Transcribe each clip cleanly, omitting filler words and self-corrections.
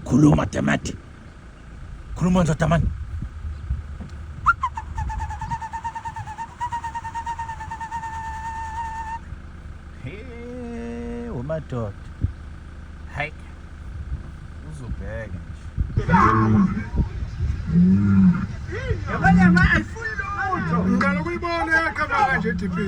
Kuluma tamati. Kuluma ndo tamani. Umatoto. Hai. Uzubheke nje. Yabanya ma ayifundo utho. Ngalo kuyibona kamera nje DP.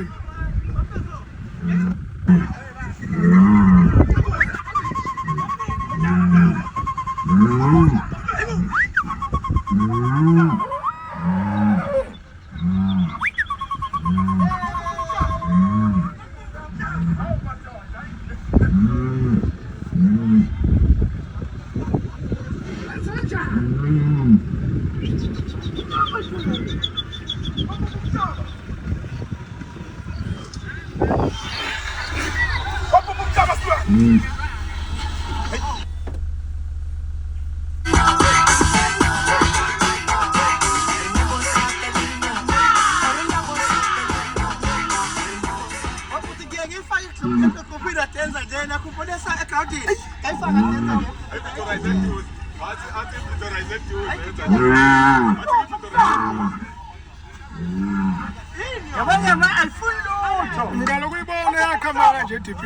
Yabanya ma ayifundo utho. Ngalo kuyibona kamera nje DP.